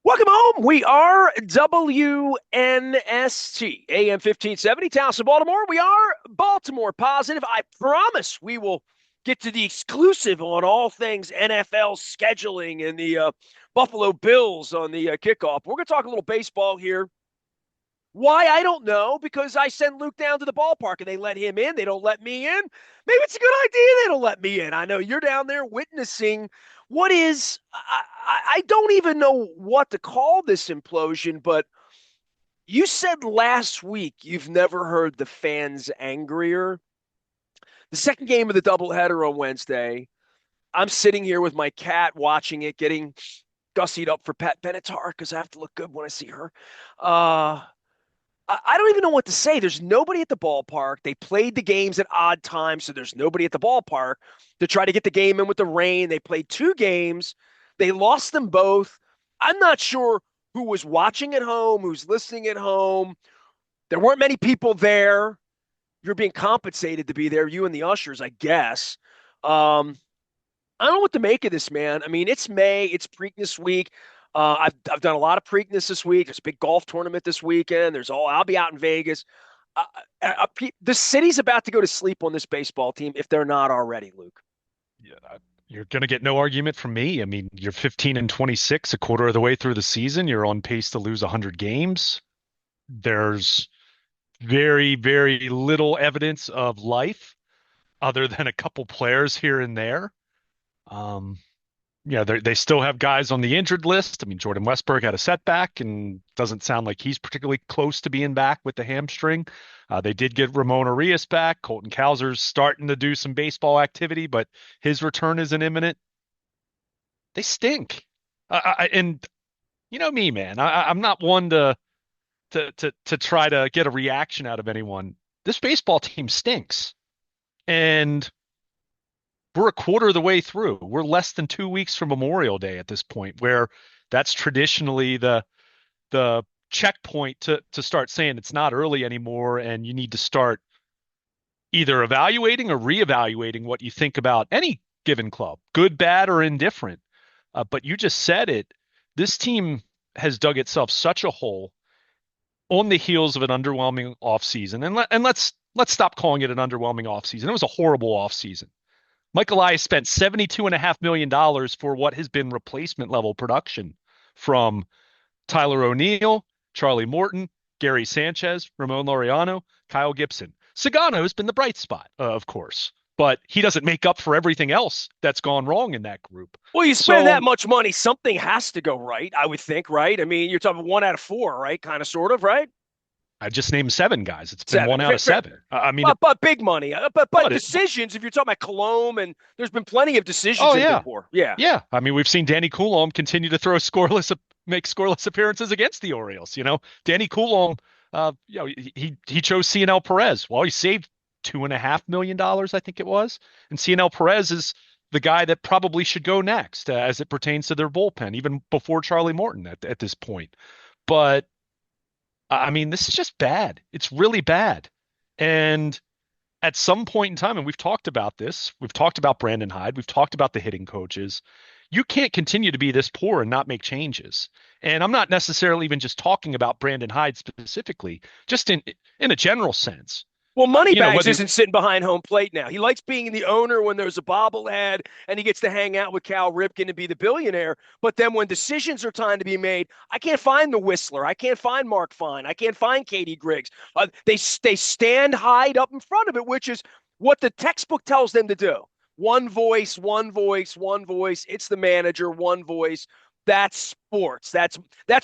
Welcome home. We are WNST, AM 1570, Towson, Baltimore. We are Baltimore positive. I promise we will get to the exclusive on all things NFL scheduling and the Buffalo Bills on the kickoff. We're going to talk a little baseball here. Why? I don't know, because I send Luke down to the ballpark and they let him in. They don't let me in. Maybe it's a good idea they don't let me in. I know you're down there witnessing what is, I don't even know what to call this implosion, but you said last week you've never heard the fans angrier. The second game of the doubleheader on Wednesday, I'm sitting here with my cat watching it, getting gussied up for Pat Benatar because I have to look good when I see her. I don't even know what to say. There's nobody at the ballpark. They played the games at odd times, so there's nobody at the ballpark to try to get the game in with the rain. They played two games. They lost them both. I'm not sure who was watching at home, who's listening at home. There weren't many people there. You're being compensated to be there, you and the ushers, I guess. I don't know what to make of this, man. I mean, it's May, it's Preakness week. I've done a lot of Preakness this week. There's a big golf tournament this weekend. I'll be out in Vegas. The city's about to go to sleep on this baseball team if they're not already, Luke. Yeah, you're going to get no argument from me. I mean, you're 15 and 26, a quarter of the way through the season. You're on pace to lose 100 games. There's very, very little evidence of life other than a couple players here and there. Um, yeah, they still have guys on the injured list. I mean, Jordan Westberg had a setback and doesn't sound like he's particularly close to being back with the hamstring. They did get Ramon Arias back. Colton Cowser's starting to do some baseball activity, but his return isn't imminent. They stink. And you know me, man. I'm not one to try to get a reaction out of anyone. This baseball team stinks, and we're a quarter of the way through. We're less than 2 weeks from Memorial Day at this point, where that's traditionally the checkpoint to start saying it's not early anymore, and you need to start either evaluating or reevaluating what you think about any given club, good, bad, or indifferent. But you just said it. This team has dug itself such a hole on the heels of an underwhelming offseason. And let's stop calling it an underwhelming offseason. It was a horrible offseason. Mike Elias spent $72.5 million for what has been replacement level production from Tyler O'Neill, Charlie Morton, Gary Sanchez, Ramon Laureano, Kyle Gibson. Sagano has been the bright spot, of course, but he doesn't make up for everything else that's gone wrong in that group. Well, you spend that So much money, something has to go right, I would think, right? I mean, you're talking one out of four, right? Kind of, sort of, right? I just named seven guys. It's been Seven. one out Fair, of fair. seven. I mean, But big money. But but it, decisions, if you're talking about Colomb, and there's been plenty of decisions oh that have been yeah, poor. Yeah. yeah. I mean, we've seen Danny Coulomb continue to make scoreless appearances against the Orioles. Danny Coulomb, he chose CNL Perez. Well, he saved $2.5 million, I think it was, and CNL Perez is the guy that probably should go next as it pertains to their bullpen, even before Charlie Morton at this point. But I mean, this is just bad. It's really bad, and at some point in time, and we've talked about this, we've talked about Brandon Hyde, we've talked about the hitting coaches. You can't continue to be this poor and not make changes. And I'm not necessarily even just talking about Brandon Hyde specifically, just in a general sense. Well, Moneybags Whether isn't sitting behind home plate now. He likes being the owner when there's a bobblehead and he gets to hang out with Cal Ripken and be the billionaire. But then when decisions are time to be made, I can't find the Whistler. I can't find Mark Fine. I can't find Katie Griggs. They stand Hyde up in front of it, which is what the textbook tells them to do. One voice, one voice, one voice. It's the manager, one voice. That's sports. That's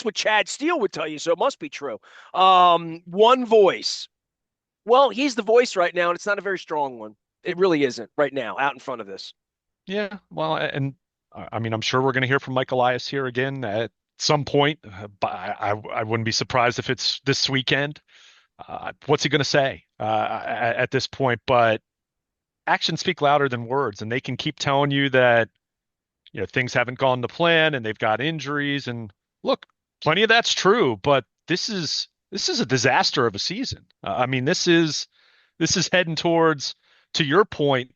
what Chad Steele would tell you. So it must be true. One voice. Well, he's the voice right now, and it's not a very strong one. It really isn't right now, out in front of this. Yeah, well, and I mean, I'm sure we're going to hear from Mike Elias here again at some point, but I wouldn't be surprised if it's this weekend. What's he going to say at this point? But actions speak louder than words, and they can keep telling you that things haven't gone to plan and they've got injuries. And look, plenty of that's true, but this is a disaster of a season. I mean, this is heading towards, to your point,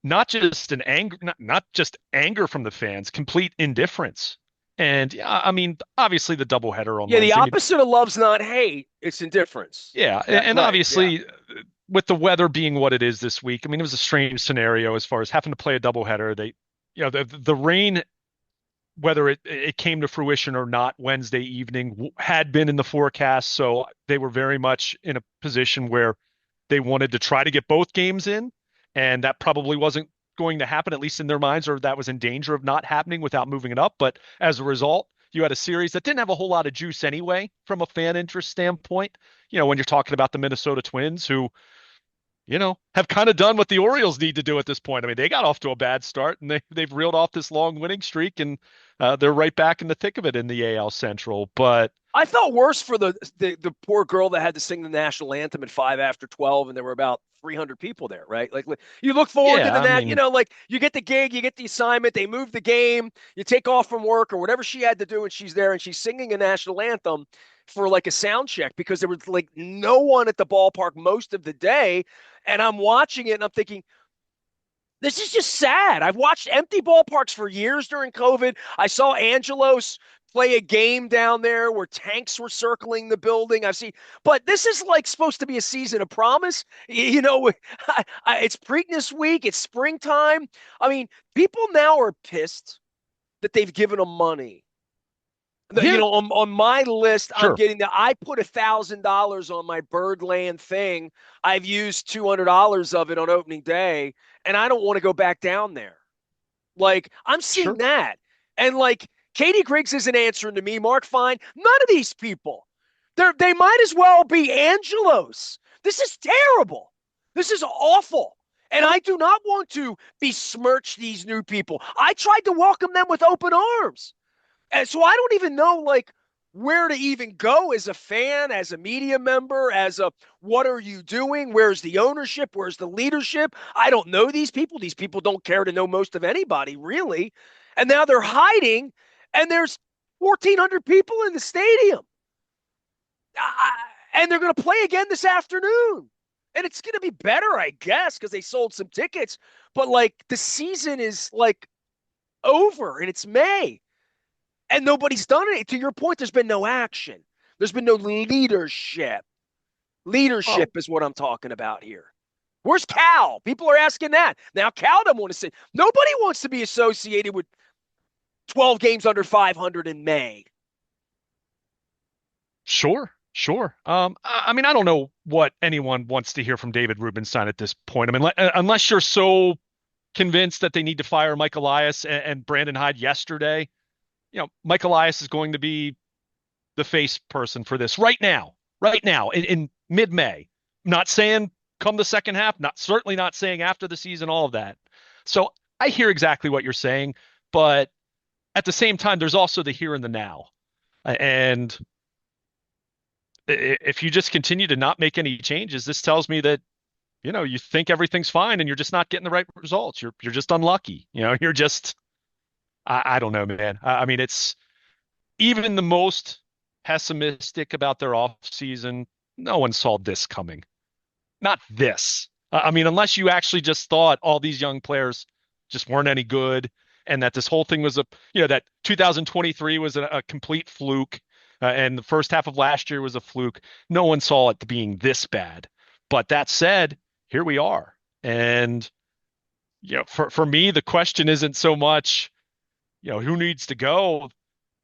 not just an anger, not just anger from the fans, complete indifference. And I mean, obviously the doubleheader on Yeah, the Wednesday. I mean, opposite of love's not hate, it's indifference. yeah, That and right, yeah. obviously with the weather being what it is this week, I mean, it was a strange scenario as far as having to play a doubleheader. The rain, whether it came to fruition or not Wednesday evening, had been in the forecast, so they were very much in a position where they wanted to try to get both games in, and that probably wasn't going to happen, at least in their minds, or that was in danger of not happening without moving it up. But as a result, you had a series that didn't have a whole lot of juice anyway from a fan interest standpoint. When you're talking about the Minnesota Twins, who, have kind of done what the Orioles need to do at this point. I mean, they got off to a bad start and they've reeled off this long winning streak, and they're right back in the thick of it in the AL Central. But I felt worse for the poor girl that had to sing the national anthem at 5 after 12, and there were about 300 people there, right? Like you look forward to yeah, the I that, mean, like you get the gig, you get the assignment, they move the game, you take off from work or whatever she had to do, and she's there and she's singing a national anthem for like a sound check because there was like no one at the ballpark most of the day, and I'm watching it and I'm thinking, this is just sad. I've watched empty ballparks for years during COVID. I saw Angelos play a game down there where tanks were circling the building. I've seen, but this is like supposed to be a season of promise. It's Preakness week. It's springtime. I mean, people now are pissed that they've given them money. yeah, On my list, I'm sure. getting that. I put $1,000 on my Birdland thing. I've used $200 of it on opening day, and I don't want to go back down there. Like, I'm seeing Sure. that. And like, Katie Griggs isn't answering to me. Mark Fine, none of these people. They might as well be Angelos. This is terrible. This is awful. And I do not want to besmirch these new people. I tried to welcome them with open arms. And so I don't even know like where to even go as a fan, as a media member, as a what are you doing? Where's the ownership? Where's the leadership? I don't know these people. These people don't care to know most of anybody, really. And now they're hiding, and there's 1,400 people in the stadium. And they're going to play again this afternoon. And it's going to be better, I guess, because they sold some tickets. But like the season is like over and it's May and nobody's done it. To your point, there's been no action. There's been no leadership. Oh, Leadership is what I'm talking about here. Where's Cal? People are asking that. Now Cal doesn't want to say. Nobody wants to be associated with 12 games under 500 in May. sure, sure. I mean, I don't know what anyone wants to hear from David Rubenstein at this point. I mean, unless you're so convinced that they need to fire Mike Elias and Brandon Hyde yesterday, Mike Elias is going to be the face person for this right now in mid-May. Not saying come the second half, not certainly not saying after the season, all of that. So I hear exactly what you're saying, but at the same time, there's also the here and the now. And if you just continue to not make any changes, this tells me that you think everything's fine and you're just not getting the right results. You're just unlucky. You're just I don't know, man. I mean, it's even the most pessimistic about their offseason. No one saw this coming. Not this. I mean, unless you actually just thought all these young players just weren't any good and that this whole thing was that 2023 was a complete fluke, and the first half of last year was a fluke. No one saw it being this bad. But that said, here we are. And, for me, the question isn't so much, who needs to go.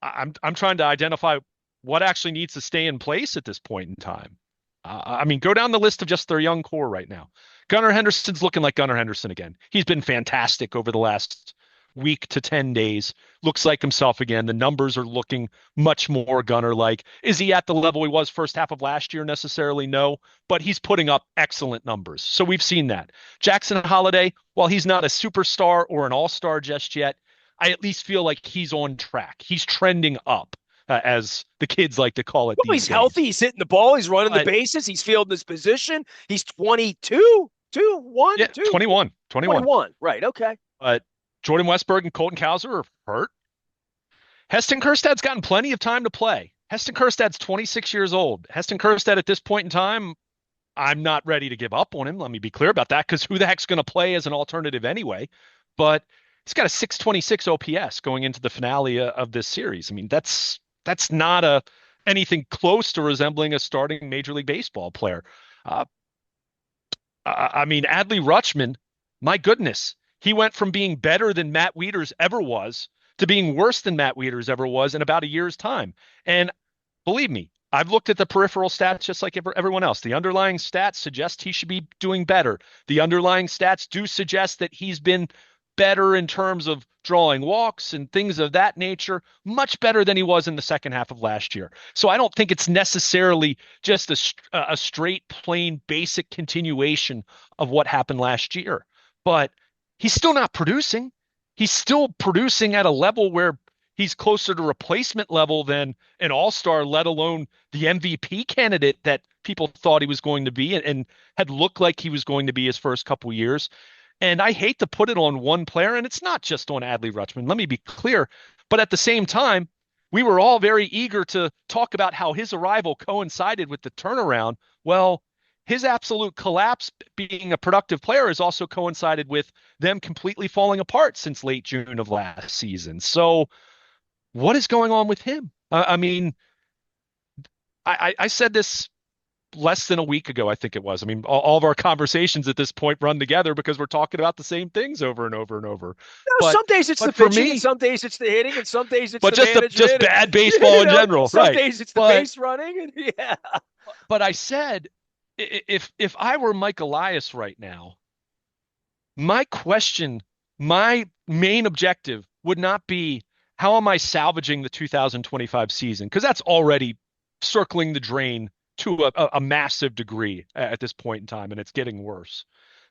I'm trying to identify what actually needs to stay in place at this point in time. I mean, go down the list of just their young core right now. Gunnar Henderson's looking like Gunnar Henderson again. He's been fantastic over the last week to 10 days. Looks like himself again. The numbers are looking much more Gunnar-like. Is he at the level he was first half of last year necessarily? No, but he's putting up excellent numbers. So we've seen that. Jackson Holliday, while he's not a superstar or an all-star just yet, I at least feel like he's on track. He's trending up, as the kids like to call it Well, these he's healthy. days. He's hitting the ball. He's running the But bases. He's fielding his position. He's 22, 2, 1, yeah, 2, 21, 21. 21. Right. Okay. But Jordan Westberg and Colton Cowser are hurt. Heston Kjerstad's gotten plenty of time to play. Heston Kjerstad's 26 years old. Heston Kjerstad at this point in time, I'm not ready to give up on him. Let me be clear about that, because who the heck's going to play as an alternative anyway? But He's got a 626 OPS going into the finale of this series. I mean, that's not a anything close to resembling a starting Major League Baseball player. Uh, I mean, Adley Rutschman, my goodness, he went from being better than Matt Wieters ever was to being worse than Matt Wieters ever was in about a year's time. And believe me, I've looked at the peripheral stats just like everyone else. The underlying stats suggest he should be doing better. The underlying stats do suggest that he's been better in terms of drawing walks and things of that nature, much better than he was in the second half of last year. So I don't think it's necessarily just a straight, plain, basic continuation of what happened last year. But he's still not producing. He's still producing at a level where he's closer to replacement level than an all-star, let alone the MVP candidate that people thought he was going to be and had looked like he was going to be his first couple years. And I hate to put it on one player, and it's not just on Adley Rutschman. Let me be clear. But at the same time, we were all very eager to talk about how his arrival coincided with the turnaround. Well, his absolute collapse being a productive player has also coincided with them completely falling apart since late June of last season. So what is going on with him? I mean, I said this less than a week ago, I think it was. I mean, all of our conversations at this point run together because we're talking about the same things over and over and over. No, But some days it's the for pitching, and me, some days it's the hitting, and some days it's but the just management, and bad baseball in general, some right? days it's the But base running, and yeah. I said if I were Mike Elias right now, my question, my main objective would not be how am I salvaging the 2025 season? Because that's already circling the drain to a massive degree at this point in time, and it's getting worse.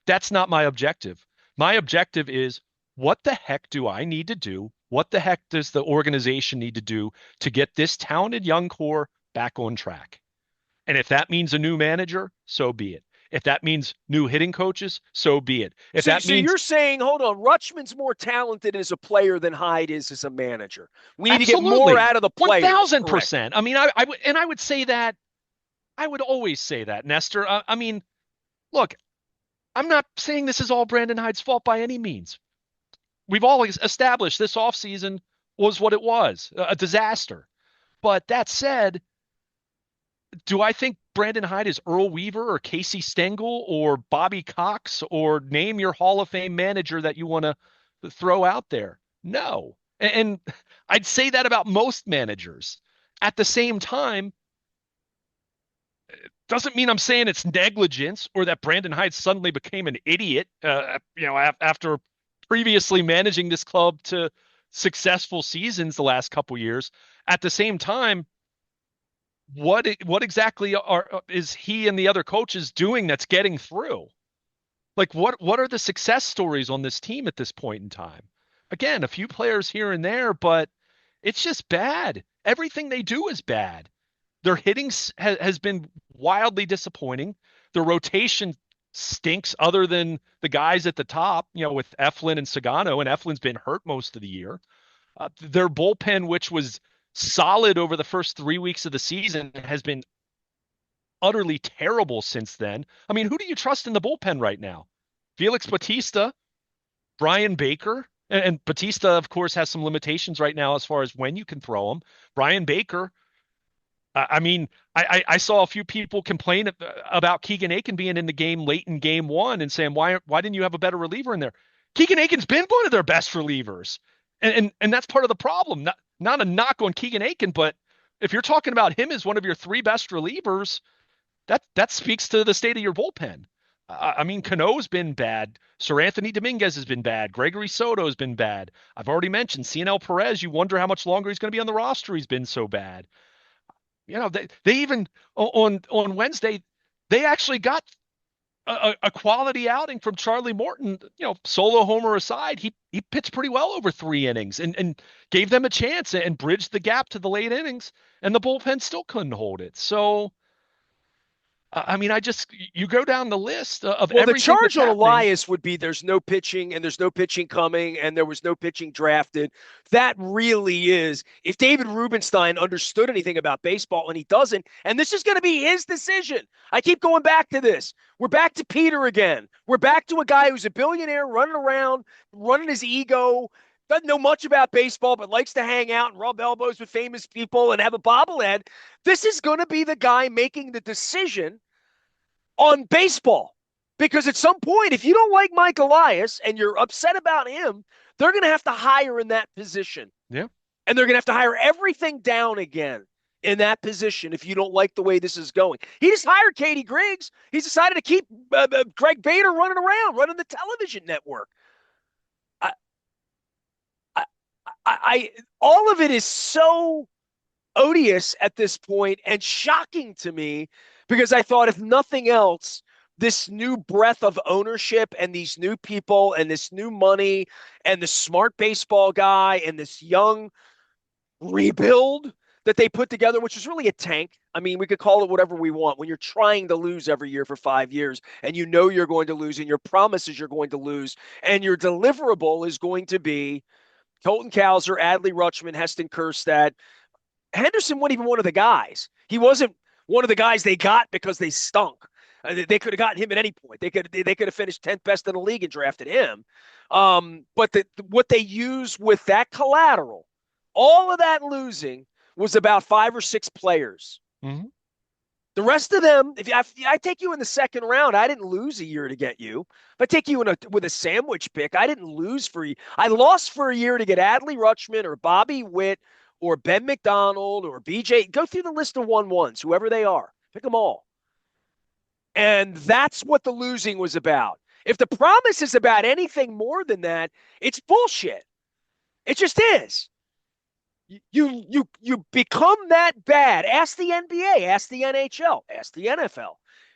That's not my objective. My objective is what the heck do I need to do? What the heck does the organization need to do to get this talented young core back on track? And if that means a new manager, so be it. If that means new hitting coaches, so be it. If So, that so means you're saying, hold on, Rutschman's more talented as a player than Hyde is as a manager. We need to get more absolutely out of the players. Correct. 1000%. I mean, I would say that I would always say that, Nestor. I mean, look, I'm not saying this is all Brandon Hyde's fault by any means. We've always established this offseason was what it was, a disaster. But that said, do I think Brandon Hyde is Earl Weaver or Casey Stengel or Bobby Cox or name your Hall of Fame manager that you want to throw out there? No. And I'd say that about most managers. At the same time, doesn't mean I'm saying it's negligence or that Brandon Hyde suddenly became an idiot, after previously managing this club to successful seasons the last couple years. At the same time, what exactly is he and the other coaches doing that's getting through? Like what are the success stories on this team at this point in time? Again, a few players here and there, but it's just bad. Everything they do is bad. Their hitting has been wildly disappointing. The rotation stinks other than the guys at the top, with Eflin and Sagano, and Eflin's been hurt most of the year. Their bullpen, which was solid over the first 3 weeks of the season, has been utterly terrible since then. I mean, who do you trust in the bullpen right now? Felix Bautista, Brian Baker, and Bautista, of course, has some limitations right now as far as when you can throw him. Brian Baker, I mean, I saw a few people complain about Keegan Aiken being in the game late in game one and saying, why didn't you have a better reliever in there? Keegan Aiken's been one of their best relievers. And that's part of the problem. Not a knock on Keegan Aiken, but if you're talking about him as one of your three best relievers, that speaks to the state of your bullpen. I mean, Cano's been bad. Sir Anthony Dominguez has been bad. Gregory Soto has been bad. I've already mentioned Cianel Perez. You wonder how much longer he's going to be on the roster. He's been so bad. They even on Wednesday, they actually got a quality outing from Charlie Morton. Solo homer aside, he pitched pretty well over 3 innings and gave them a chance and bridged the gap to the late innings. And the bullpen still couldn't hold it. So I mean, you go down the list of Well, the everything that's charge on happening. Elias would be there's no pitching and there's no pitching coming and there was no pitching drafted. That really is. If David Rubenstein understood anything about baseball and he doesn't, and this is going to be his decision. I keep going back to this. We're back to Peter again. We're back to a guy who's a billionaire running around, running his ego, doesn't know much about baseball, but likes to hang out and rub elbows with famous people and have a bobblehead. This is going to be the guy making the decision on baseball. Because at some point, if you don't like Mike Elias and you're upset about him, they're going to have to hire in that position. Yeah. And they're going to have to hire everything down again in that position if you don't like the way this is going. He just hired Katie Griggs. He's decided to keep Greg Bader running around, running the television network. I, all of it is so odious at this point and shocking to me because I thought, if nothing else, this new breath of ownership and these new people and this new money and the smart baseball guy and this young rebuild that they put together, which is really a tank. I mean, we could call it whatever we want. When you're trying to lose every year for 5 years and you know you're going to lose and your promise is you're going to lose and your deliverable is going to be Colton Cowser, Adley Rutschman, Heston Kjerstad. Henderson wasn't even one of the guys. He wasn't one of the guys they got because they stunk. They could have gotten him at any point. They could have finished 10th best in the league and drafted him. But what they used with that collateral, all of that losing, was about 5 or 6 players. Mm-hmm. The rest of them, if I take you in the second round, I didn't lose a year to get you. If I take you with a sandwich pick, I didn't lose for you. I lost for a year to get Adley Rutschman or Bobby Witt or Ben McDonald or BJ. Go through the list of 1-1s, whoever they are. Pick them all. And that's what the losing was about. If the promise is about anything more than that, it's bullshit. It just is. You become that bad. Ask the NBA, ask the NHL, ask the NFL.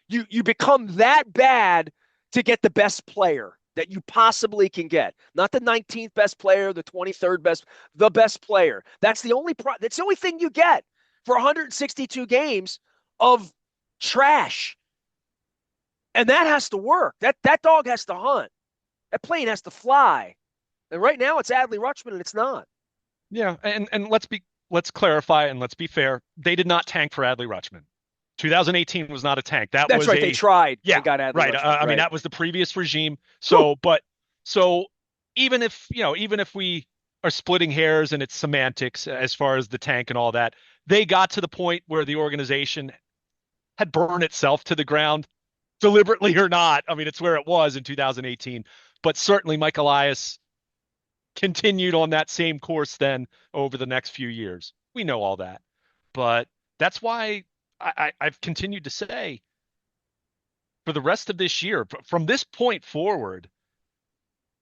You become that bad to get the best player that you possibly can get. Not the 19th best player, the 23rd best, the best player. That's the only that's the only thing you get for 162 games of trash. And that has to work. That dog has to hunt. That plane has to fly. And right now it's Adley Rutschman and it's not. Yeah, and let's clarify and let's be fair. They did not tank for Adley Rutschman. 2018 was not a tank. That That's was right. They tried yeah, and got Adley right. Rutschman. I mean, Right. that was the previous regime. Whew. So even if we are splitting hairs and it's semantics as far as the tank and all that, they got to the point where the organization had burned itself to the ground, deliberately or not. I mean, it's where it was in 2018. But certainly Mike Elias continued on that same course then over the next few years. We know all that. But that's why I've continued to say for the rest of this year, from this point forward,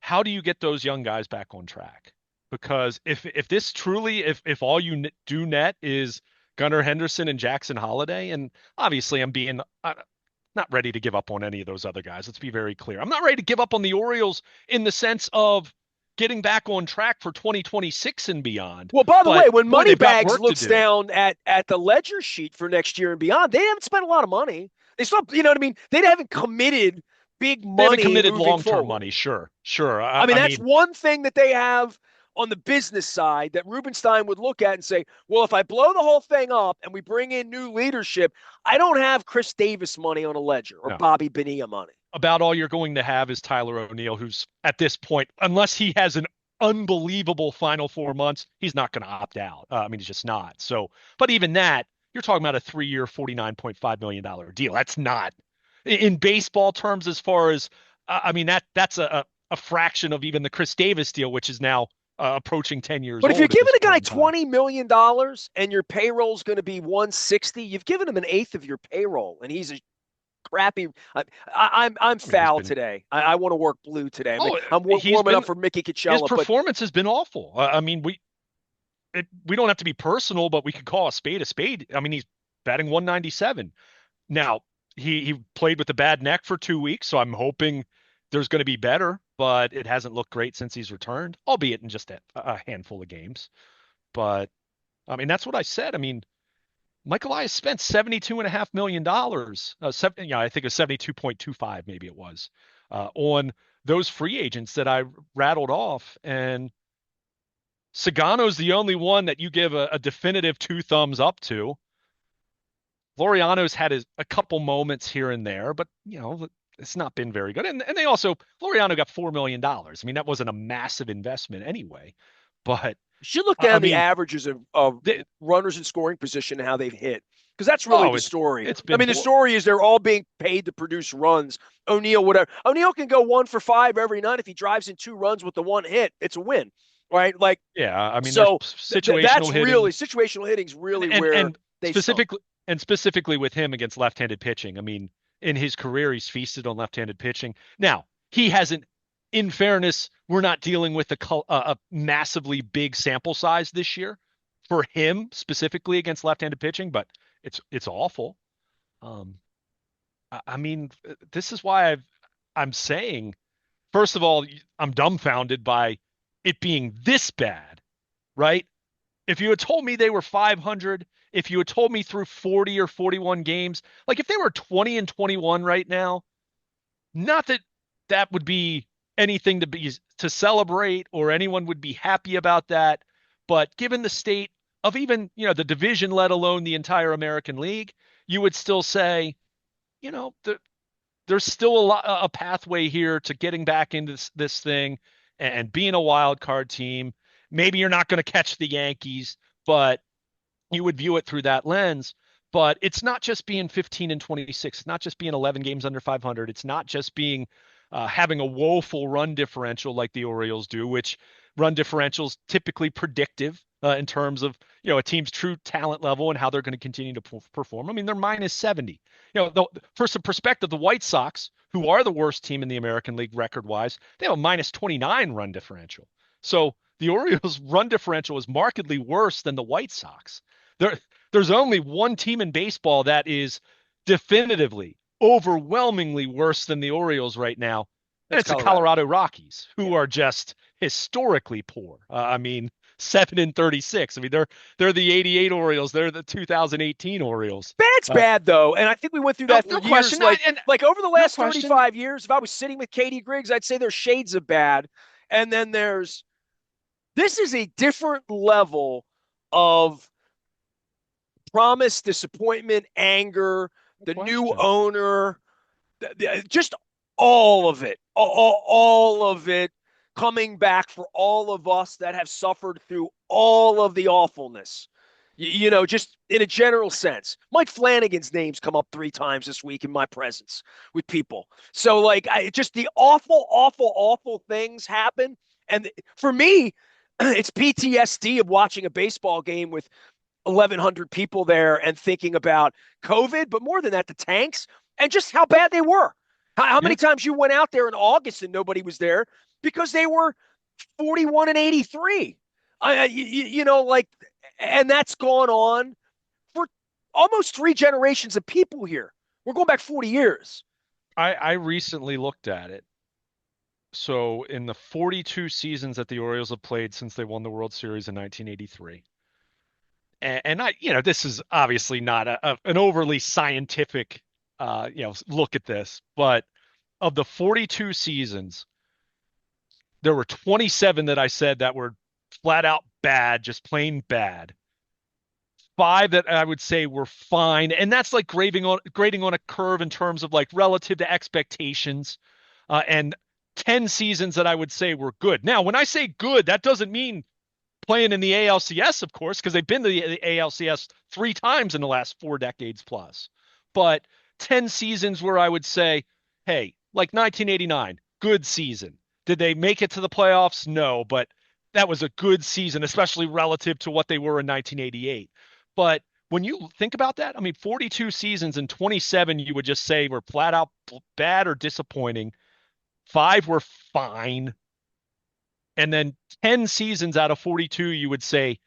how do you get those young guys back on track? Because if this truly, if all you do net is Gunnar Henderson and Jackson Holiday, and obviously I'm being not ready to give up on any of those other guys. Let's be very clear. I'm not ready to give up on the Orioles in the sense of getting back on track for 2026 and beyond. Well, by the But way, when boy, they've got Moneybags work to looks do. down at the ledger sheet for next year and beyond, they haven't spent a lot of money. They still, you know what I mean? They haven't committed big They haven't money committed moving long-term forward. money. Sure. I mean, I that's mean, one thing that they have on the business side that Rubenstein would look at and say, well, if I blow the whole thing up and we bring in new leadership, I don't have Chris Davis money on a ledger or no. Bobby Bonilla money. About all you're going to have is Tyler O'Neill, who's at this point, unless he has an unbelievable final 4 months, he's not going to opt out. I mean, he's just not. So, but even that, you're talking about a 3-year, $49.5 million deal. That's not in baseball terms, as far as, I mean, that's a fraction of even the Chris Davis deal, which is now approaching 10 years But if you're old at giving this a guy point in time. $20 million and your payroll's going to be 160, you've given him an eighth of your payroll, and he's a crappy. I'm I mean, he's foul been, today. I want to work blue today. oh, I'm he's warming been, up for Mickey his Coachella, but performance has been awful. I mean, we don't have to be personal, but we could call a spade a spade. I mean, he's batting 197. Now, he played with a bad neck for 2 weeks, so I'm hoping there's going to be better, but it hasn't looked great since he's returned, albeit in just a handful of games. But I mean, that's what I said. I mean, Michael Elias spent $72.5 million. Yeah, I think it was 72.25, maybe it was, on those free agents that I rattled off. And Sagano's the only one that you give a definitive two thumbs up to. Laureano's had a couple moments here and there, but it's not been very good. And they also Laureano got $4 million. I mean, that wasn't a massive investment anyway. But You should look I down the mean, averages of they, runners in scoring position and how they've hit. Because that's really oh, the story. it's I been mean, the story is they're all being paid to produce runs. O'Neill, whatever. O'Neill can go 1 for 5 every night. If he drives in 2 runs with the one hit, it's a win, right? Like, yeah. I mean, there's so that's situational really hitting situational hitting's really and where and they stunk. specifically with him against left-handed pitching. I mean, in his career, he's feasted on left-handed pitching. Now, he hasn't. In fairness, we're not dealing with a massively big sample size this year for him specifically against left-handed pitching, but it's awful. Um, I mean, this is why I'm saying, first of all, I'm dumbfounded by it being this bad, right? If you had told me they were 500, if you had told me through 40 or 41 games, like if they were 20 and 21 right now, not that that would be anything to celebrate or anyone would be happy about that, but given the state of even, the division, let alone the entire American League, you would still say, you know, the, there's still a pathway here to getting back into this thing and being a wild card team. Maybe you're not going to catch the Yankees, but you would view it through that lens. But it's not just being 15 and 26. It's not just being 11 games under 500. It's not just being having a woeful run differential like the Orioles do, which run differentials typically predictive in terms of a team's true talent level and how they're going to continue to perform. I mean, they're minus 70. For some perspective, the White Sox, who are the worst team in the American League record-wise, they have a minus 29 run differential. So the Orioles' run differential is markedly worse than the White Sox. There, there's only one team in baseball that is definitively, overwhelmingly worse than the Orioles right now, and That's it's the Colorado. Colorado Rockies, Yeah. who are just historically poor. I mean, 7 and 36. I mean, they're the '88 Orioles. They're the 2018 Orioles. Bad's Uh, bad though, and I think we went through no, that for no years. question. Like over the No last question. 35 years, if I was sitting with Katie Griggs, I'd say there's shades of bad, and then this is a different level of promise, disappointment, anger, No the new question. owner, just all of it, all of it coming back for all of us that have suffered through all of the awfulness. Just in a general sense. Mike Flanagan's name's come up 3 times this week in my presence with people. So, like, just the awful, awful, awful things happen. And for me, it's PTSD of watching a baseball game with 1,100 people there and thinking about COVID, but more than that, the tanks and just how bad they were. How Yeah. many times you went out there in August and nobody was there because they were 41 and 83? Like, and that's gone on for almost 3 generations of people here. We're going back 40 years. I recently looked at it. So in the 42 seasons that the Orioles have played since they won the World Series in 1983, and this is obviously not an overly scientific, look at this, but of the 42 seasons, there were 27 that I said that were flat out bad, just plain bad. 5 that I would say were fine, and that's like grading on a curve in terms of like relative to expectations, and 10 seasons that I would say were good. Now, when I say good, that doesn't mean playing in the ALCS, of course, because they've been to the ALCS 3 times in the last 4 decades plus. But 10 seasons where I would say, hey, like 1989, good season. Did they make it to the playoffs? No, but that was a good season, especially relative to what they were in 1988. But when you think about that, I mean, 42 seasons and 27, you would just say were flat out bad or disappointing. 5 were fine. And then 10 seasons out of 42, you would say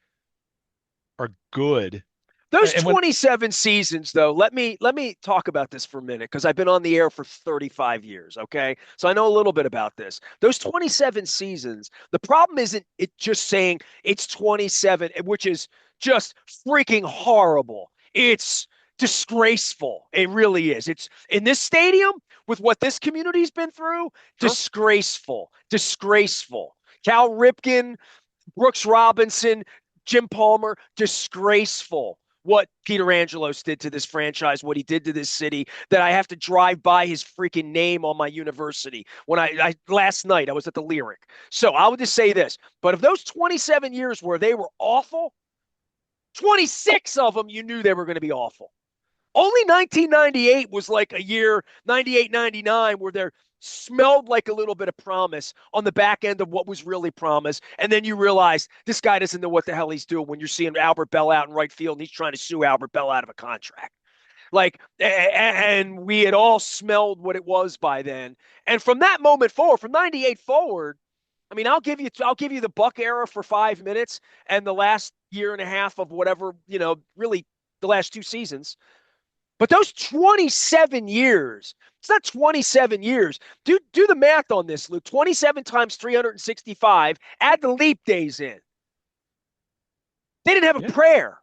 are good. Those And when 27 seasons, though, let me talk about this for a minute because I've been on the air for 35 years. Okay, so I know a little bit about this. Those 27 seasons. The problem isn't it just saying it's 27, which is just freaking horrible. It's disgraceful. It really is. It's in this stadium with what this community's been through, Sure. disgraceful. Disgraceful. Cal Ripken, Brooks Robinson, Jim Palmer, disgraceful what Peter Angelos did to this franchise, what he did to this city, that I have to drive by his freaking name on my university. When I last night I was at the Lyric. So I would just say this, but of those 27 years where they were awful, 26 of them you knew they were going to be awful. Only 1998 was like a year, 98, 99, where there smelled like a little bit of promise on the back end of what was really promise. And then you realize this guy doesn't know what the hell he's doing when you're seeing Albert Bell out in right field and he's trying to sue Albert Bell out of a contract. Like, and we had all smelled what it was by then. And from that moment forward, from 98 forward, I mean, I'll give you the Buck era for 5 minutes and the last year and a half of whatever, really the last two seasons. But those 27 years, it's not 27 years. Do the math on this, Luke. 27 times 365, add the leap days in. They didn't have a Yeah. prayer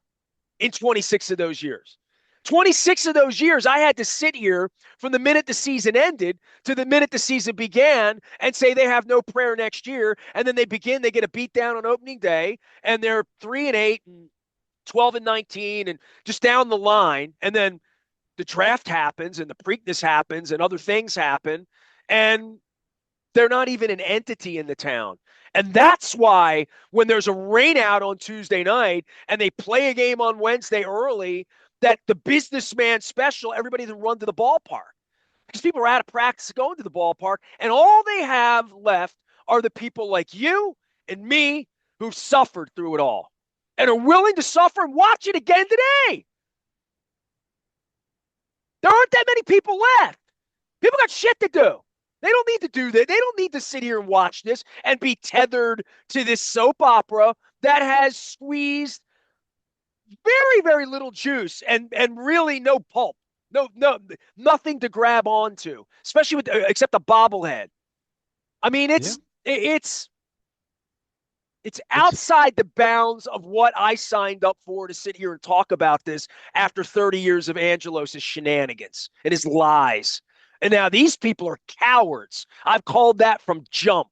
in 26 of those years. 26 of those years, I had to sit here from the minute the season ended to the minute the season began and say they have no prayer next year. And then they get a beat down on opening day, and they're 3-8 and 12 and 19 and just down the line. And then the draft happens and the Preakness happens and other things happen, and they're not even an entity in the town. And that's why when there's a rainout on Tuesday night and they play a game on Wednesday early, that the businessman special, everybody to run to the ballpark because people are out of practice going to the ballpark. And all they have left are the people like you and me who've suffered through it all and are willing to suffer and watch it again today. There aren't that many people left. People got shit to do. They don't need to do that. They don't need to sit here and watch this and be tethered to this soap opera that has squeezed very, very little juice and really no pulp. No, nothing to grab onto, especially with except a bobblehead. I mean, Yeah. it's It's outside the bounds of what I signed up for to sit here and talk about this after 30 years of Angelos' shenanigans and his lies. And now these people are cowards. I've called that from jump.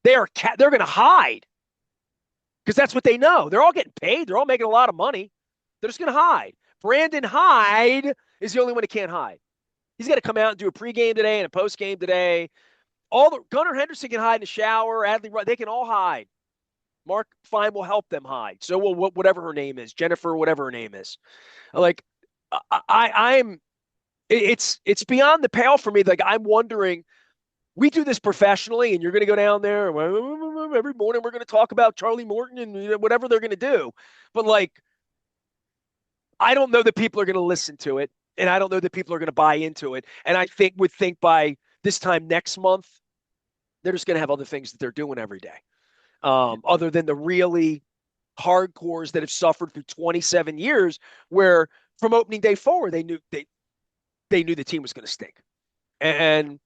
They're going to hide because that's what they know. They're all getting paid. They're all making a lot of money. They're just going to hide. Brandon Hyde is the only one who can't hide. He's got to come out and do a pregame today and a postgame today. All the Gunnar Henderson can hide in the shower. Adley, they can all hide. Mark Fine will help them hide. So will whatever her name is, Jennifer, whatever her name is. Like, I'm. It's beyond the pale for me. Like, I'm wondering. We do this professionally, and you're going to go down there every morning. We're going to talk about Charlie Morton and whatever they're going to do. But like, I don't know that people are going to listen to it, and I don't know that people are going to buy into it. And I would think by this time next month, they're just going to have other things that they're doing every day. Other than the really hardcores that have suffered through 27 years, where from opening day forward they knew the team was going to stink, and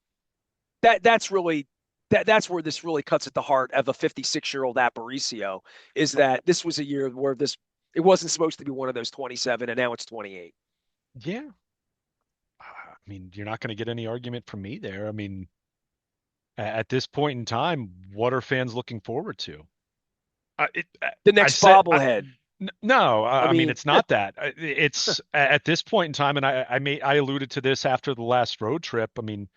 that's really that's where this really cuts at the heart of a 56-year-old Aparicio, is that this was a year where it wasn't supposed to be one of those 27, and now it's 28. yeah. I mean, you're not going to get any argument from me there. I mean, at this point in time, what are fans looking forward to? The I next said, bobblehead. no, I I mean, mean, it's not that. It's at this point in time, and I alluded to this after the last road trip. I mean,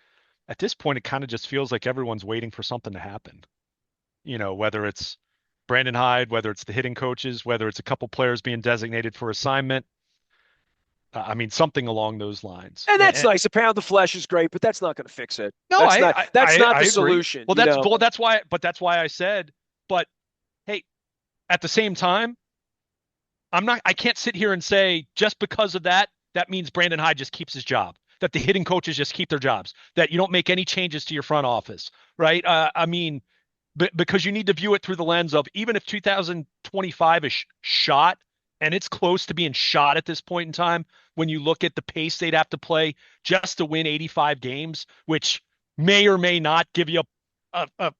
at this point, it kind of just feels like everyone's waiting for something to happen. Whether it's Brandon Hyde, whether it's the hitting coaches, whether it's a couple players being designated for assignment. I mean, something along those lines. and that's nice. A pound of flesh is great, but that's not going to fix it. No, That's not that's not I the agree. solution. Well, that's why I said, but hey, at the same time, I can't sit here and say just because of that, that means Brandon Hyde just keeps his job, that the hitting coaches just keep their jobs, that you don't make any changes to your front office, right? I mean, because you need to view it through the lens of, even if 2025 is shot, and it's close to being shot at this point in time, when you look at the pace they'd have to play just to win 85 games, which may or may not give you a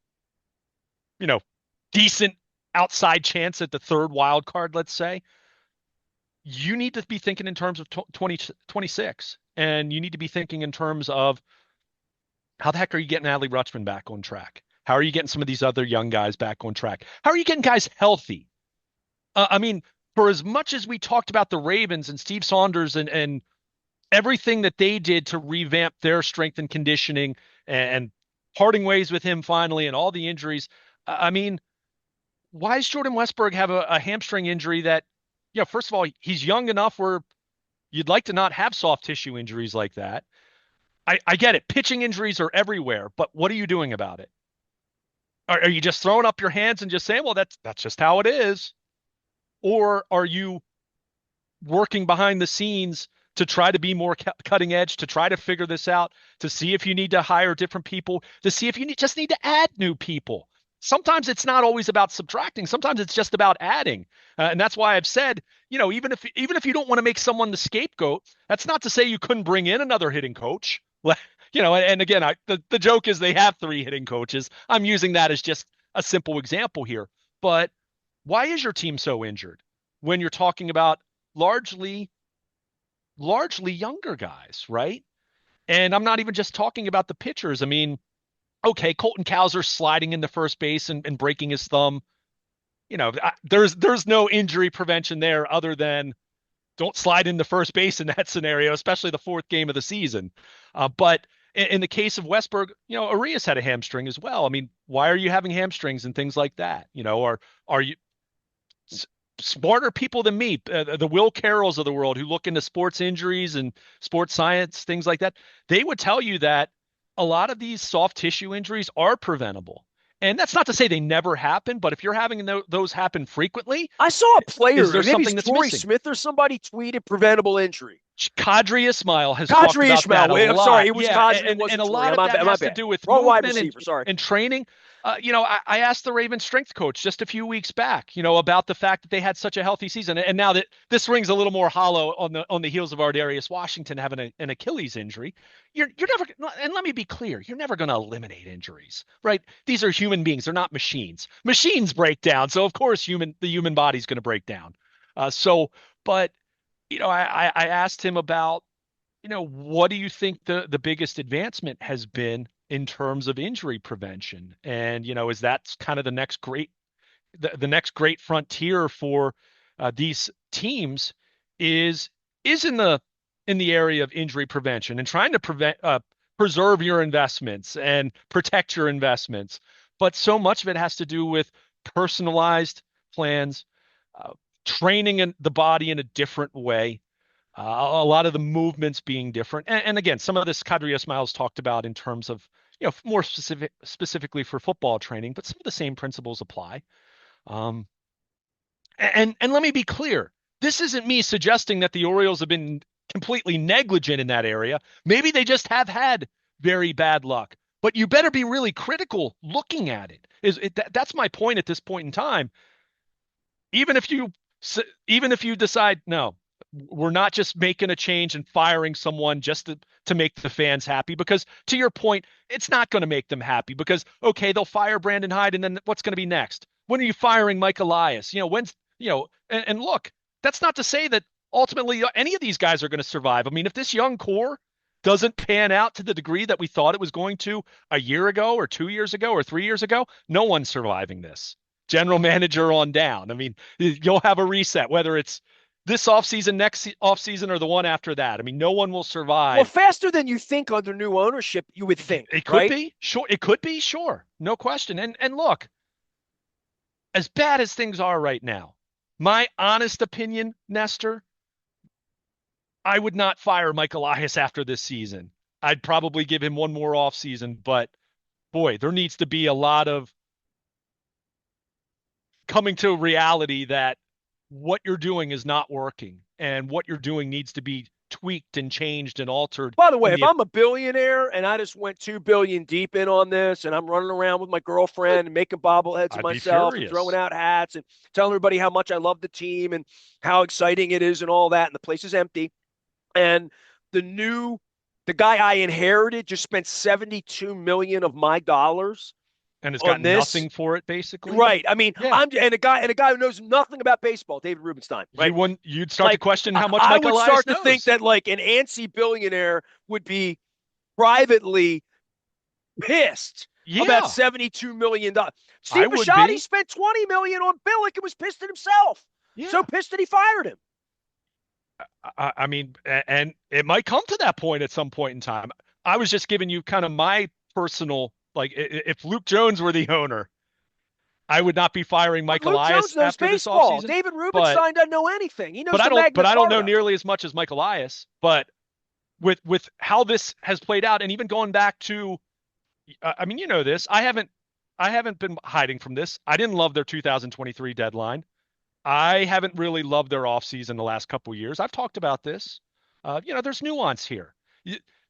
decent outside chance at the third wild card, let's say. you need to be thinking in terms of 2026, and you need to be thinking in terms of how the heck are you getting Adley Rutschman back on track? How are you getting some of these other young guys back on track? How are you getting guys healthy? I mean, for as much as we talked about the Ravens and Steve Saunders and everything that they did to revamp their strength and conditioning and parting ways with him finally and all the injuries, I mean, why does Jordan Westberg have a hamstring injury that, first of all, he's young enough where you'd like to not have soft tissue injuries like that. I get it. Pitching injuries are everywhere, but what are you doing about it? Are you just throwing up your hands and just saying, well, that's just how it is? Or are you working behind the scenes to try to be more cutting edge, to try to figure this out, to see if you need to hire different people, to see if you just need to add new people? Sometimes it's not always about subtracting. Sometimes it's just about adding. And that's why I've said, even if you don't want to make someone the scapegoat, that's not to say you couldn't bring in another hitting coach. And again, the joke is they have three hitting coaches. I'm using that as just a simple example here. But why is your team so injured when you're talking about largely younger guys, right? And I'm not even just talking about the pitchers. I mean, okay, Colton Cowser sliding into first base and breaking his thumb. There's no injury prevention there other than don't slide into first base in that scenario, especially the fourth game of the season. But in the case of Westberg, Arias had a hamstring as well. I mean, why are you having hamstrings and things like that? Or are you smarter people than me, the Will Carrolls of the world who look into sports injuries and sports science, things like that? They would tell you that a lot of these soft tissue injuries are preventable. And that's not to say they never happen, but if you're having those happen frequently, I saw a is player, there maybe something it's that's Torrey missing? Smith or somebody, tweeted preventable injury. Kadri Ismail has talked Kadri about that a Ishmael. I'm sorry, lot. it was Yeah, Kadri. It and wasn't a lot Torrey. of that My has to bad. do with Wrong wide movement and receiver. Sorry. and training. I asked the Ravens strength coach just a few weeks back, about the fact that they had such a healthy season, and now that this rings a little more hollow on the heels of Ardarius Washington having an Achilles injury. You're never, and let me be clear, you're never going to eliminate injuries, right? These are human beings; they're not machines. Machines break down, so of course the human body's going to break down. But I asked him about, what do you think the biggest advancement has been in terms of injury prevention? And, is that kind of the next great frontier for these teams is in the area of injury prevention and trying to preserve your investments and protect your investments. But so much of it has to do with personalized plans, uh, training the body in a different way, a lot of the movements being different. And again, some of this Kadri Ismail's talked about in terms of, more specifically for football training, but some of the same principles apply. Um, and let me be clear, this isn't me suggesting that the Orioles have been completely negligent in that area. Maybe they just have had very bad luck, but you better be really critical looking at it. That's my point at this point in time. Even if you even if you decide, no, we're not just making a change and firing someone just to make the fans happy, because to your point, it's not going to make them happy, because okay, they'll fire Brandon Hyde, and then what's going to be next? When are you firing Mike Elias? When's, and look, that's not to say that ultimately any of these guys are going to survive. I mean, if this young core doesn't pan out to the degree that we thought it was going to a year ago or 2 years ago or 3 years ago, no one's surviving this. General manager on down. I mean, you'll have a reset, whether it's this offseason, next offseason, or the one after that. I mean, no one will Well, survive. faster than you think under new ownership, you would think, It could right? be, sure. It could be, sure. No question. And look, as bad as things are right now, my honest opinion, Nestor, I would not fire Mike Elias after this season. I'd probably give him one more offseason, but boy, there needs to be a lot of coming to reality that what you're doing is not working and what you're doing needs to be tweaked and changed and altered By the way, in if the I'm a billionaire and I just went 2 billion deep in on this, and I'm running around with my girlfriend and making bobbleheads of I'd be myself and throwing furious. out hats and telling everybody how much I love the team and how exciting it is and all that, and the place is empty, and the new the guy I inherited just spent 72 million of my dollars and has on gotten this. nothing for it, basically. Right. I mean, Yeah. I'm and a guy who knows nothing about baseball, David Rubenstein, right? You'd start to Like question I, how much I Mike would Elias start to think knows. that like an antsy billionaire would be privately pissed about Yeah, $72 million. I Steve would Bisciotti be. spent $20 million on Billick and was pissed at himself. So Yeah. pissed that he fired him. I mean, and it might come to that point at some point in time. I was just giving you kind of my personal, like, if Luke Jones were the owner, I would not be firing But Mike Luke Elias Jones knows after this baseball. offseason. David But Rubenstein doesn't know anything. He knows but the I Magna don't know Carta. nearly as much as Mike Elias. But with how this has played out, and even going back to, I mean, you know this. I haven't been hiding from this. I didn't love their 2023 deadline. I haven't really loved their offseason the last couple of years. I've talked about this. There's nuance here.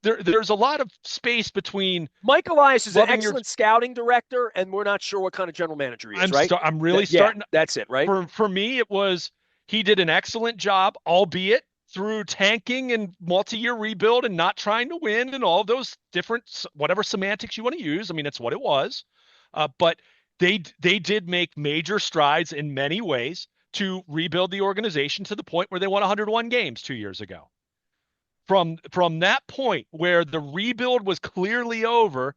There's a lot of space between Mike Elias is an loving your. excellent scouting director, and we're not sure what kind of general manager he is, right? I'm really Yeah, starting. that's it, right? For me, it was he did an excellent job, albeit through tanking and multi-year rebuild and not trying to win and all those different whatever semantics you want to use. I mean, it's what it was. But they did make major strides in many ways to rebuild the organization to the point where they won 101 games 2 years ago. From that point where the rebuild was clearly over,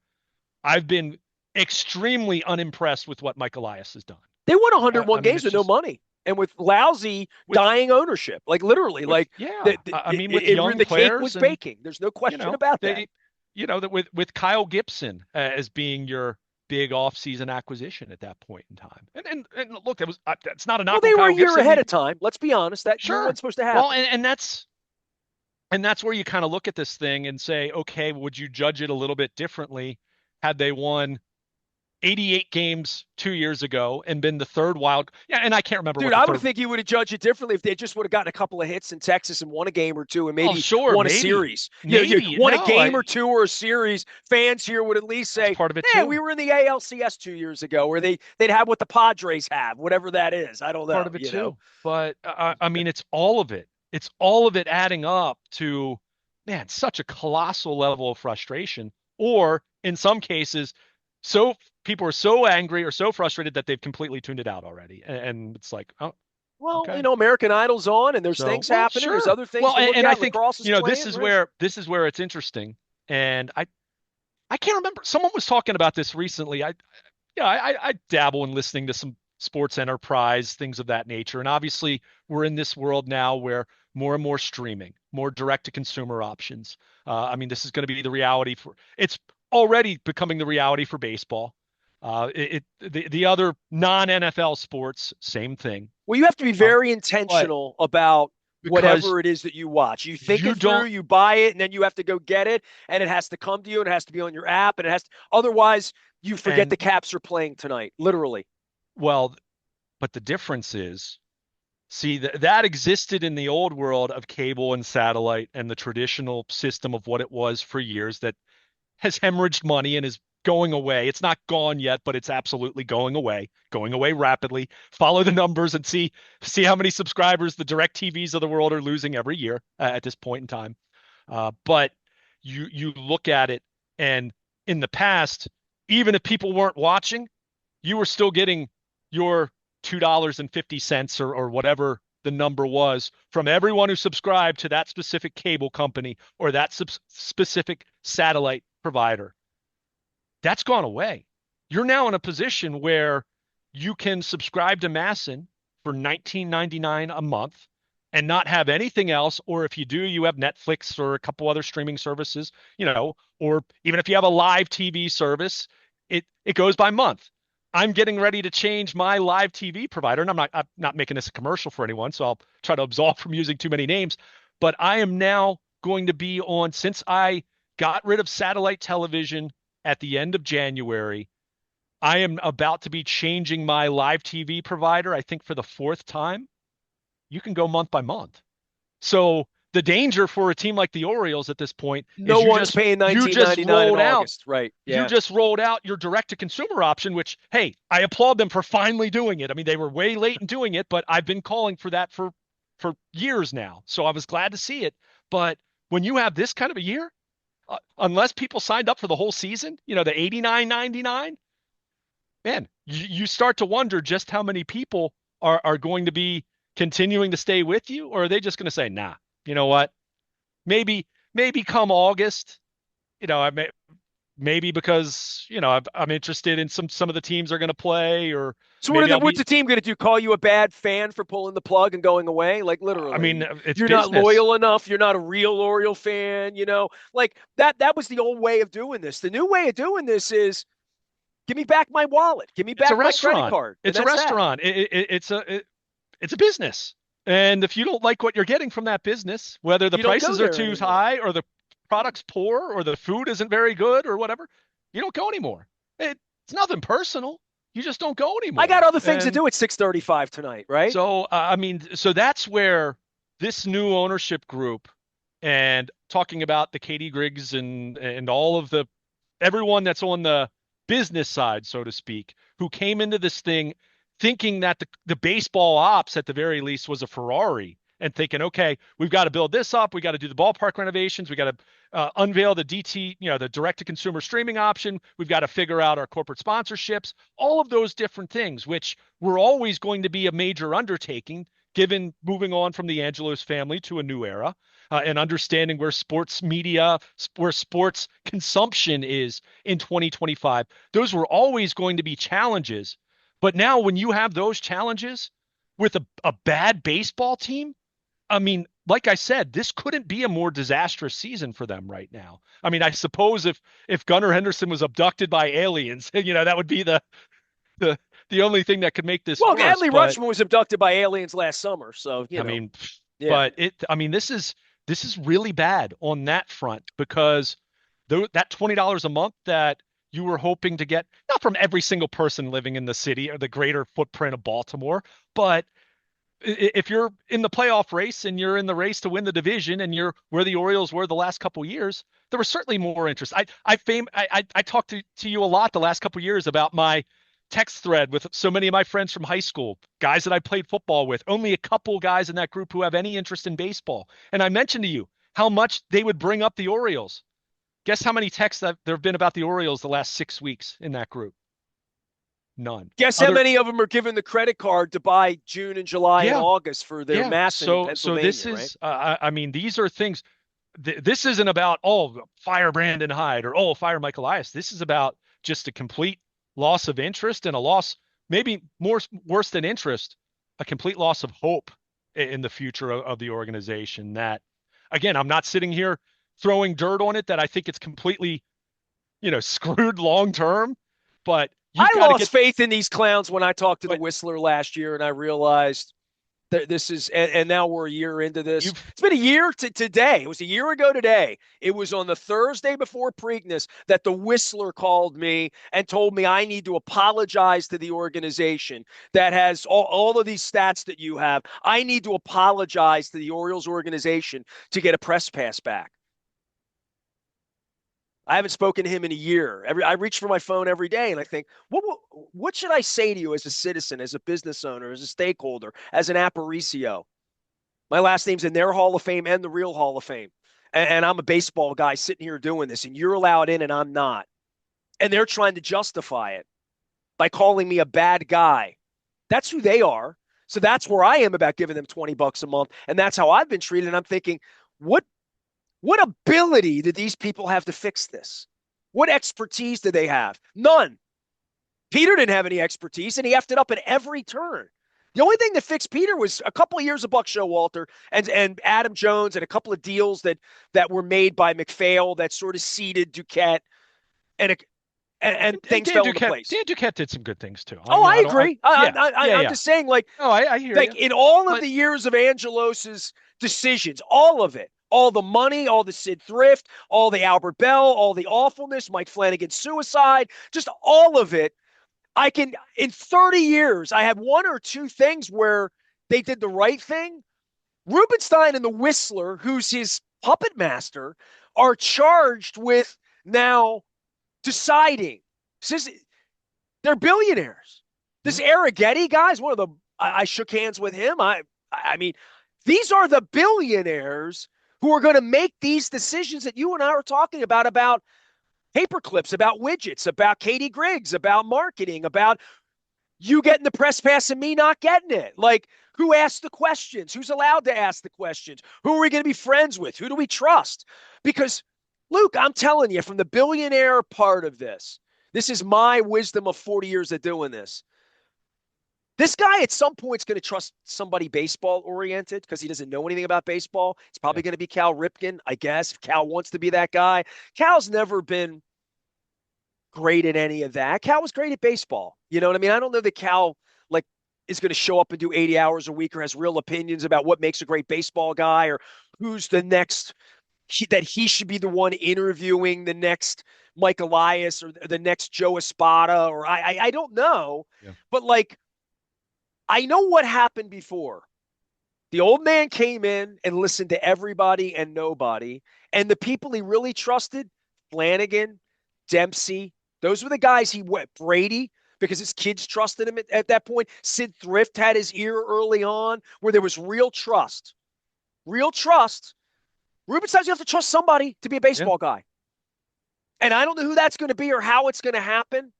I've been extremely unimpressed with what Mike Elias has done. They won I 101 mean, games it's with no just money and with lousy, with dying ownership. Like literally, with like yeah. I mean, with the young cake players, was and baking. There's no question you about that. they that with Kyle Gibson as being your big offseason acquisition at that point in time. And look, that's not a Well, knock on they were a Kyle year Gibson. ahead of time. Let's be honest. That year Sure. wasn't supposed to Well, happen. and that's where you kind of look at this thing and say, okay, would you judge it a little bit differently had they won 88 games 2 years ago and been the third wild? Yeah, and I can't remember Dude, what the I would third. think you would have judged it differently if they just would have gotten a couple of hits in Texas and won a game or two and Oh, maybe sure, won a maybe, series. You maybe. won a No, game or two or a series. Fans here would at least that's say, part of it "Yeah, we too. were in the ALCS 2 years ago, where they'd have what the Padres have, whatever that is. I don't Part know. of it too. But I mean, it's all of it. It's all of it adding up to, man, such a colossal level of frustration. Or in some cases, so people are so angry or so frustrated that they've completely tuned it out already. And it's like, oh, Well, okay. American Idol's on, and there's So, things well, happening. There's sure. other things Well, to look and I at. think, Lacrosse is this playing, is right? where it's interesting. And I can't remember. Someone was talking about this recently. I dabble in listening to some sports enterprise, things of that nature. And obviously, we're in this world now where more and more streaming, more direct to consumer options. I mean, this is going to be the reality it's already becoming the reality for baseball. The other non NFL sports, same thing. Well, you have to be Um, very but intentional about because whatever it is that you watch. You think you it through, don't, you buy it, and then you have to go get it, and it has to come to you, and it has to be on your app, and it has to, otherwise you forget and the Caps are playing tonight, literally. well, but the difference is, see, that existed in the old world of cable and satellite and the traditional system of what it was for years that has hemorrhaged money and is going away. It's not gone yet, but it's absolutely going away rapidly. Follow the numbers and see how many subscribers the direct TVs of the world are losing every year at this point in time. But you look at it, and in the past, even if people weren't watching, you were still getting your $2.50 or whatever the number was from everyone who subscribed to that specific cable company or that specific satellite provider. That's gone away. You're now in a position where you can subscribe to Masson for $19.99 a month and not have anything else. Or if you do, you have Netflix or a couple other streaming services, or even if you have a live TV service, it goes by month. I'm getting ready to change my live TV provider, and I'm not making this a commercial for anyone, so I'll try to absolve from using too many names. But I am now going to be on, since I got rid of satellite television at the end of January, I am about to be changing my live TV provider, I think for the fourth time. You can go month by month. So the danger for a team like the Orioles at this point No is one's paying you just 19.99 in rolled out August, right? you Yeah. just rolled out your direct to consumer option, which, hey, I applaud them for finally doing it. I mean, they were way late in doing it, but I've been calling for that for years now. So I was glad to see it. But when you have this kind of a year, unless people signed up for the whole season, the 89.99, man, you start to wonder just how many people are going to be continuing to stay with you, or are they just going to say, nah, you know what? Maybe come August, I maybe because I'm interested in some of the teams are going to play, or So maybe I'll what's be. the team going to do? Call you a bad fan for pulling the plug and going away? Like I mean, literally, it's you're not business. loyal enough. You're not a real Oriole fan. Like that was the old way of doing this. The new way of doing this is give me back my wallet, give me It's a back my credit restaurant. card, and It's a that's that. restaurant. It's a business. And if you don't like what you're getting from that business, whether the You don't go prices are there too anymore. high or the product's poor or the food isn't very good or whatever, you don't go anymore. It's nothing personal. You just don't go I got anymore. other things to And do at 6:35 tonight, right? so, I mean, so that's where this new ownership group and talking about the Katie Griggs and all of the everyone that's on the business side, so to speak, who came into this thing thinking that the baseball ops at the very least was a Ferrari and thinking, okay, we've got to build this up. We got to do the ballpark renovations. We got to unveil the DT, the direct to consumer streaming option. We've got to figure out our corporate sponsorships, all of those different things, which were always going to be a major undertaking given moving on from the Angelos family to a new era and understanding where sports media, where sports consumption is in 2025. Those were always going to be challenges. But now, when you have those challenges with a bad baseball team, I mean, like I said, this couldn't be a more disastrous season for them right now. I mean, I suppose if Gunnar Henderson was abducted by aliens, that would be the the only thing that could make this Well, worse. Adley But Rutschman was abducted by aliens last summer, so I mean, yeah. but I mean, this is really bad on that front because that $20 a month that you were hoping to get, not from every single person living in the city or the greater footprint of Baltimore, but if you're in the playoff race and you're in the race to win the division and you're where the Orioles were the last couple of years, there was certainly more interest. I talked to you a lot the last couple of years about my text thread with so many of my friends from high school, guys that I played football with, only a couple guys in that group who have any interest in baseball. And I mentioned to you how much they would bring up the Orioles. Guess how many texts that there have been about the Orioles the last 6 weeks in that group? None. Guess how Other, many of them are given the credit card to buy June and July and yeah, August for their yeah. massing in So this Pennsylvania, right? is, I mean, these are things. This isn't about fire Brandon Hyde or fire Michael Elias. This is about just a complete loss of interest and a loss, maybe more worse than interest, a complete loss of hope in the future of the organization. That, again, I'm not sitting here throwing dirt on it. That I think it's completely, screwed long term. But you've I got to lost get. faith in these clowns when I talked to the But Whistler last year, and I realized that this is, and now we're a year into this. you've It's been a year to today. It was a year ago today. It was on the Thursday before Preakness that the Whistler called me and told me I need to apologize to the organization that has all of these stats that you have. I need to apologize to the Orioles organization to get a press pass back. I haven't spoken to him in a year. I reach for my phone every day and I think, what should I say to you as a citizen, as a business owner, as a stakeholder, as an Aparicio? My last name's in their Hall of Fame and the real Hall of Fame. And I'm a baseball guy sitting here doing this, and you're allowed in and I'm not. And they're trying to justify it by calling me a bad guy. That's who they are. So that's where I am about giving them $20 a month. And that's how I've been treated. And I'm thinking, what what ability do these people have to fix this? What expertise do they have? None. Peter didn't have any expertise, and he effed it up at every turn. The only thing that fixed Peter was a couple of years of Buck Showalter and Adam Jones and a couple of deals that were made by McPhail that sort of seeded Duquette and and and things fell into place. Dan Duquette did some good things too. Oh, I I don't. agree. Yeah, yeah, I'm yeah. just saying, No, I hear like you. in all of But the years of Angelos's decisions, all of it, all the money, all the Sid Thrift, all the Albert Bell, all the awfulness, Mike Flanagan's suicide, just all of it. I can, in 30 years, I have one or two things where they did the right thing. Rubenstein and the Whistler, who's his puppet master, are charged with now deciding. They're billionaires. This mhm. Arrighetti guy's one of the. I shook hands with him. I mean, these are the billionaires who are going to make these decisions that you and I are talking about paper clips, about widgets, about Katie Griggs, about marketing, about you getting the press pass and me not getting it. Like, who asked the questions? Who's allowed to ask the questions? Who are we going to be friends with? Who do we trust? Because, Luke, I'm telling you, from the billionaire part of this is my wisdom of 40 years of doing this. This guy at some point is going to trust somebody baseball oriented because he doesn't know anything about baseball. It's Yeah. probably going to be Cal Ripken, I guess, if Cal wants to be that guy. Cal's never been great at any of that. Cal was great at baseball. You know what I mean? I don't know that Cal like is going to show up and do 80 hours a week or has real opinions about what makes a great baseball guy or who's the next that he should be the one interviewing the next Mike Elias or the next Joe Espada or I don't know. Yeah. But like I know what happened before. The old man came in and listened to everybody and nobody. And the people he really trusted, Flanagan, Dempsey, those were the guys he went. Brady, because his kids trusted him at that point. Sid Thrift had his ear early on where there was real trust. Real trust. Ruben says you have to trust somebody to be a Yeah. baseball guy. And I don't know who that's going to be or how it's going to happen.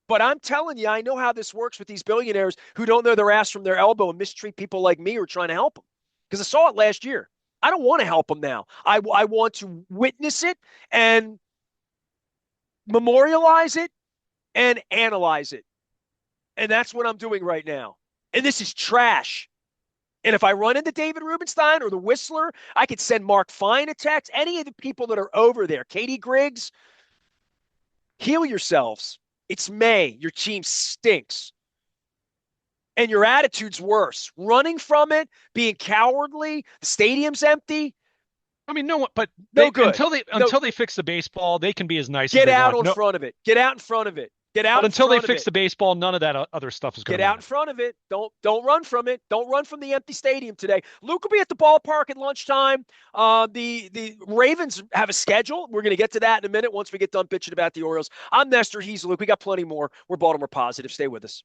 But I'm telling you, I know how this works with these billionaires who don't know their ass from their elbow and mistreat people like me who are trying to help them. Because I saw it last year. I don't want to help them now. I want to witness it and memorialize it and analyze it. And that's what I'm doing right now. And this is trash. And if I run into David Rubenstein or the Whistler, I could send Mark Fine a text. Any of the people that are over there, Katie Griggs, heal yourselves. It's May. Your team stinks. And your attitude's worse. Running from it, being cowardly, the stadium's empty. I mean, no one, but No they good. No, until they fix the baseball, they can be as nice as get they out want. in No, front of it. Get out in front of it. Get but out in until they front of fix it. the baseball, none of that other stuff is going Get to out in matter. front of it. Don't run from it. Don't run from the empty stadium today. Luke will be at the ballpark at lunchtime. The Ravens have a schedule. We're going to get to that in a minute once we get done bitching about the Orioles. I'm Nestor. He's Luke. We got plenty more. We're Baltimore positive. Stay with us.